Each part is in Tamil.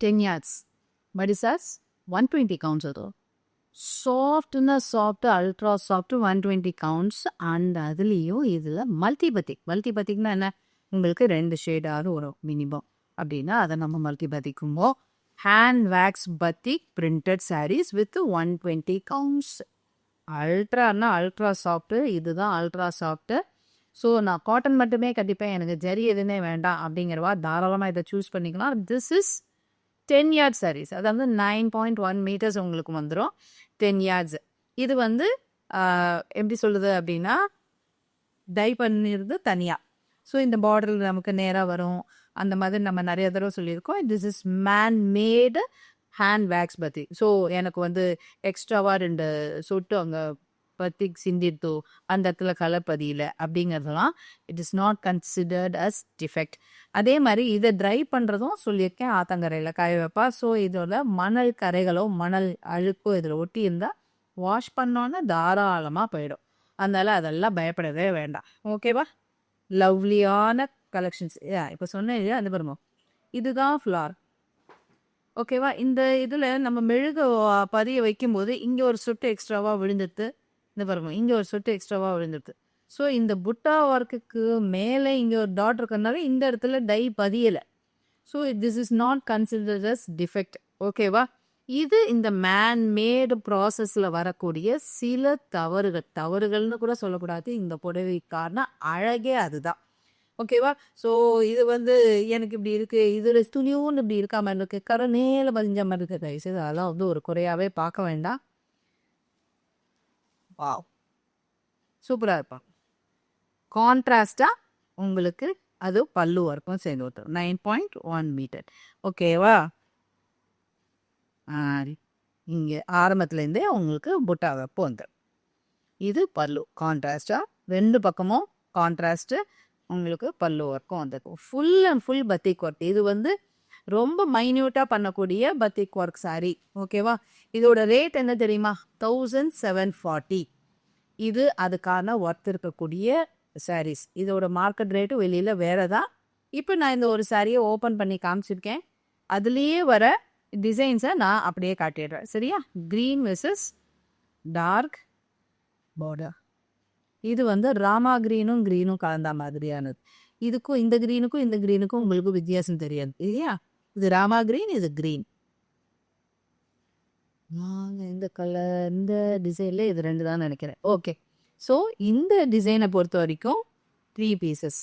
10 yards. But it says 120 counts. Softனா soft, ultra soft 120 counts. And அதுலேயும் இதில் மல்டிபத்திக்னா என்ன, உங்களுக்கு 2 ஷேடாவது வரும் மினிமம். அப்படின்னா அதை நம்ம மல்டிபத்திக்கும்போ hand wax batik printed sarees with 120 counts. அல்ட்ரானா அல்ட்ரா சாஃப்ட்டு, இதுதான் அல்ட்ரா சாஃப்ட்டு. ஸோ நான் காட்டன் மட்டுமே கட்டிப்பேன், எனக்கு ஜரி எதுவுமே வேண்டாம் அப்படிங்கிறவா தாராளமாக இதை சூஸ் பண்ணிக்கலாம். This is 10 yards sarees. அதாவது 9.1 meters உங்களுக்கு வந்துடும் 10 yards. இது வந்து எப்படி சொல்லுது அப்படின்னா டை பண்ணிடுது தனியாக. ஸோ இந்த பார்டர் நமக்கு நேராக வரும். அந்த மாதிரி நம்ம நிறைய தடவை சொல்லியிருக்கோம். This is man made hand weaves பத்தி. ஸோ எனக்கு வந்து எக்ஸ்ட்ராவாக 2 சொட்டு அங்கே பத்திக் சிந்தித்தோ அந்த இடத்துல கலர் பதியல அப்படிங்கிறதுலாம் it is not considered as defect. அதே மாதிரி இதை ட்ரை பண்ணுறதும் சொல்லியிருக்கேன், ஆத்தங்கரையில் காய வைப்பா. ஸோ இதோட மணல் கரைகளோ மணல் அழுக்கோ இதில் ஒட்டி இருந்தால் வாஷ் பண்ணோன்னே தாராளமாக போயிடும். அதனால் அதெல்லாம் பயப்படவே வேண்டாம். ஓகேவா? லவ்லியான கலெக்ஷன்ஸ். இப்போ சொன்னேன் இல்லையா, அந்த பாருங்க, இதுதான் ஃப்ளார். ஓகேவா? இந்த இதில் நம்ம மெழுகு பதிய வைக்கும்போது இங்கே ஒரு சொட்டு எக்ஸ்ட்ராவாக விழுந்துட்டு, இந்த பாருங்க இங்கே ஒரு சொட்டு எக்ஸ்ட்ராவாக விழுந்துடுது. ஸோ இந்த புட்டா ஒர்க்குக்கு மேலே இங்கே ஒரு டாட் இருக்கிறதுனால இந்த இடத்துல டை பதியலை. So this is not considered as defect. ஓகேவா? இது இந்த மேன்மேடு ப்ராசஸில் வரக்கூடிய சில தவறுகள்னு கூட சொல்லக்கூடாது. இந்த புடவைக்கான அழகே அதுதான். ஓகேவா? ஸோ இது வந்து எனக்கு இப்படி இருக்குது, இதில் துணியும் இப்படி இருக்காமல் இருக்குது, கரை நேல பதிஞ்ச மாதிரி இருக்குது, தயவுசெய்து அதெல்லாம் வந்து ஒரு குறையாவே பார்க்க வேண்டாம். வாவ், சூப்பராக இருப்பான். கான்ட்ராஸ்டாக உங்களுக்கு அது பல்லு வரைக்கும் சேர்ந்து ஒருத்தர் 9.1 மீட்டர். ஓகேவா? இங்கே ஆரம்பத்துலேருந்தே உங்களுக்கு புட்டா வைப்பு வந்துடும். இது பல்லு கான்ட்ராஸ்டாக, 2 பக்கமும் கான்ட்ராஸ்ட்டு உங்களுக்கு பல்லு ஒர்க்கும் வந்துருக்கும். Full and full batik work. இது வந்து ரொம்ப மைன்யூட்டாக பண்ணக்கூடிய பத்திக் ஒர்க் சாரீ. ஓகேவா? இதோட ரேட் என்ன தெரியுமா? 1740. இது அதுக்கான ஒர்த் இருக்கக்கூடிய சாரீஸ். இதோட மார்க்கெட் ரேட்டு வெளியில் வேறு தான். இப்போ நான் இந்த ஒரு சாரியை ஓப்பன் பண்ணி காமிச்சிருக்கேன். அதுலேயே வர டிசைன்ஸை நான் அப்படியே காட்டிடுறேன். சரியா? Green versus dark border. இது வந்து ராமா க்ரீனும் கலந்த மாதிரியானது. இதுக்கும் இந்த க்ரீனுக்கும் உங்களுக்கு வித்தியாசம் தெரியாது இல்லையா? இது ராமா க்ரீன், இது க்ரீன். இந்த கலர் இந்த டிசைனில் இது 2 தான் நினைக்கிறேன். ஓகே. ஸோ இந்த டிசைனை பொறுத்த வரைக்கும் 3 பீசஸ்.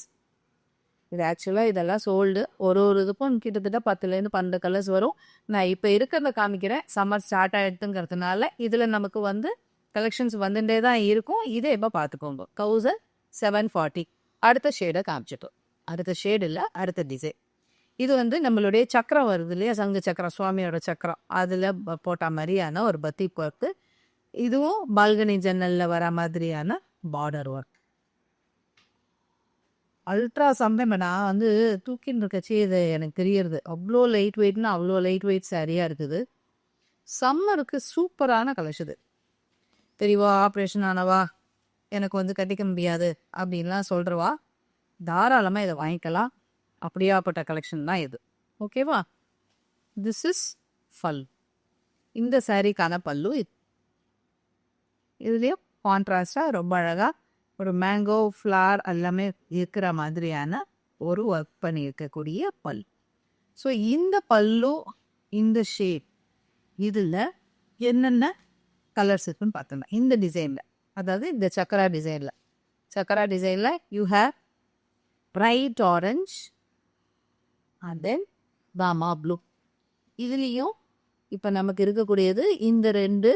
இது ஆக்சுவலாக இதெல்லாம் சோல்டு. ஒரு இதுக்கும் கிட்டத்தட்ட 10லேருந்து 12 கலர்ஸ் வரும். நான் இப்போ இருக்கிறத காமிக்கிறேன். சம்மர் ஸ்டார்ட் ஆகிடுதுங்கிறதுனால இதில் நமக்கு வந்து கலெக்ஷன்ஸ் வந்துட்டே தான் இருக்கும். இதை இப்போ பார்த்துக்கோங்க. 1740. அடுத்த ஷேடை காமிச்சிட்டோம். அடுத்த ஷேடு இல்லை, அடுத்த டிசைன். இது வந்து நம்மளுடைய சக்கரம் வருது இல்லையா, சங்கு சக்கரம், சுவாமியோட சக்கரம், அதில் போட்ட மாதிரியான ஒரு பத்திக் ஒர்க்கு. இதுவும் பால்கனி ஜன்னலில் வர மாதிரியான பார்டர் ஒர்க். அல்ட்ரா சம்பளம். நான் வந்து தூக்கின்னு இருக்கச்சு இது எனக்கு தெரியறது. அவ்வளோ லைட் வெயிட்னா அவ்வளோ லைட் வெயிட் சாரியாக இருக்குது. சம்மருக்கு சூப்பரான கலெக்ஷன். தெரியவா, ஆப்ரேஷன் ஆனவா, எனக்கு வந்து கட்டிக்க முடியாது அப்படின்லாம் சொல்கிறவா தாராளமாக இதை வாங்கிக்கலாம். அப்படியாப்பட்ட கலெக்ஷன் தான் இது. ஓகேவா? திஸ் இஸ் ஃபல். இந்த சாரீக்கான பல்லு. இதுலேயும் கான்ட்ராஸ்டாக ரொம்ப அழகாக ஒரு மேங்கோ ஃப்ளார் எல்லாமே இருக்கிற மாதிரியான ஒரு ஒர்க் பண்ணியிருக்கக்கூடிய பல். ஸோ இந்த பல்லு, இந்த ஷேப், இதில் என்னென்ன கலர்ஸ் இருக்குன்னு பார்த்தோம்னா இந்த டிசைனில், அதாவது இந்த சக்கரா டிசைனில் you have bright orange and then பாமா ப்ளூ. இதுலேயும் இப்போ நமக்கு இருக்கக்கூடியது இந்த 2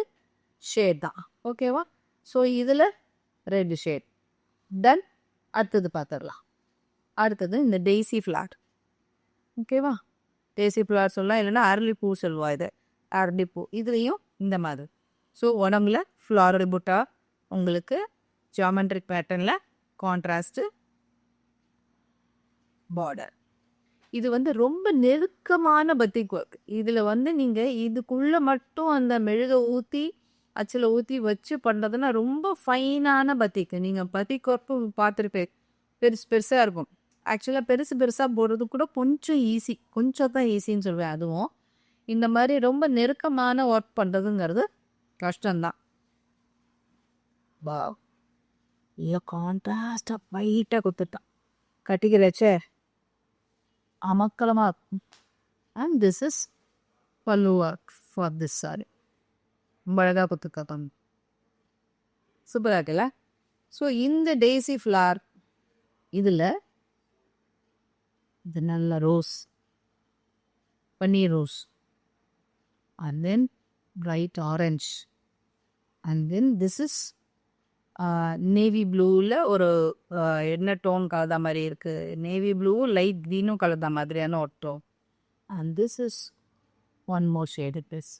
ஷேட் தான். ஓகேவா? ஸோ இதில் 2 ஷேட். தென் அடுத்தது பார்த்துடலாம். அடுத்தது இந்த டெய்ஸி ஃப்ளார். ஓகேவா? டெய்ஸி ஃப்ளார் சொல்லலாம், இல்லைன்னா அரளிப்பூ சொல்லுவா. இது அரளிப்பூ. இதுலேயும் இந்த மாதிரி. ஸோ உடம்புல ஃப்ளாரல் புட்டா, உங்களுக்கு ஜியாமெட்ரிக் பேட்டர்னில் கான்ட்ராஸ்ட்டு பார்டர். இது வந்து ரொம்ப நெருக்கமான பத்திக் ஒர்க். இதில் வந்து நீங்கள் இதுக்குள்ளே மட்டும் அந்த மெழுகை ஊற்றி அச்சில் ஊற்றி வச்சு பண்ணுறதுன்னா ரொம்ப ஃபைனான பத்திக்கு. நீங்கள் பத்திக் ஒர்க்கு பார்த்துருப்பேன், பெருசாக இருக்கும். ஆக்சுவலாக பெருசாக போடுறது கூட கொஞ்சம் ஈஸி, கொஞ்சம் தான் ஈஸின்னு சொல்லுவேன். அதுவும் இந்த மாதிரி ரொம்ப நெருக்கமான ஒர்க் பண்ணுறதுங்கிறது கஷ்டம்தான். வாவ், இல்லை கான்ட்ராஸ்டாக வைட்டாக கொடுத்துட்டான், கட்டிக்கிறச்சே அமக்கலமாக இருக்கும். அண்ட் திஸ் இஸ் பல்லு ஒர்க் ஃபார் திஸ் சாரி. ரொம்ப அழகாக கொடுத்துருக்காங்க, சூப்பராக இருக்குல்ல. ஸோ இந்த டேசி ஃப்ளார் இதில் இது நல்ல ரோஸ், பன்னீர் rose, and then bright orange, and then this is navy ப்ளூவில் ஒரு என்ன டோன் கலந்த மாதிரி இருக்குது, நேவி ப்ளூவும் லைட் க்ரீனும் கலந்த மாதிரியான ஒரு tone. And this is one more shade this.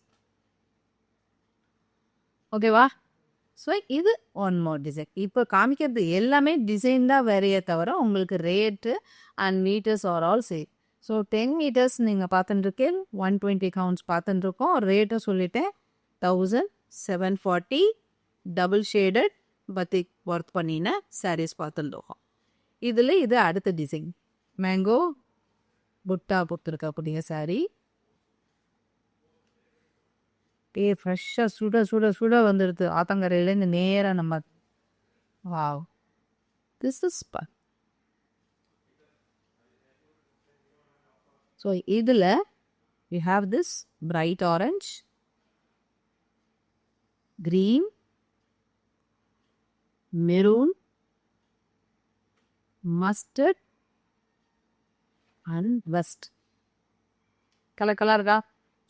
ஓகேவா? ஸோ இது ஒன் மோர் டிசைன். இப்போ காமிக்கிறது எல்லாமே டிசைன் தான் வேறையே தவிர உங்களுக்கு rate and metres are all same. So 10 metres நீங்கள் பார்த்துட்டுருக்கேன், 120 கவுண்ட்ஸ் பார்த்துட்டுருக்கோம். ரேட்டும் சொல்லிட்டேன், 1740 டபுள் ஷேடட் பத்திக் ஒர்க் பண்ணின சாரீஸ் பார்த்துருக்கோம். இதில் இது அடுத்த டிசைன், மேங்கோ புட்டா கொடுத்துருக்கக்கூடிய சாரீ. ஃப்ரெஷ்ஷாக சுட சுட சுட வந்துடுது ஆத்தங்கரையிலேருந்து நேராக நம்ம. வாவ், திஸ் இஸ் ஸோ இதில் you have this bright orange, green, maroon, mustard and west. Colour இருக்கா,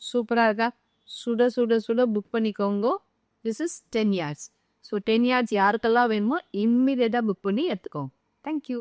சூப்பராக இருக்கா? சுட சுட சுட புக் பண்ணிக்கோங்க. This is 10 yards. So 10 yards யாருக்கெல்லாம் வேணுமோ இம்மிடியேட்டாக புக் பண்ணி எடுத்துக்கோங்க. தேங்க்யூ.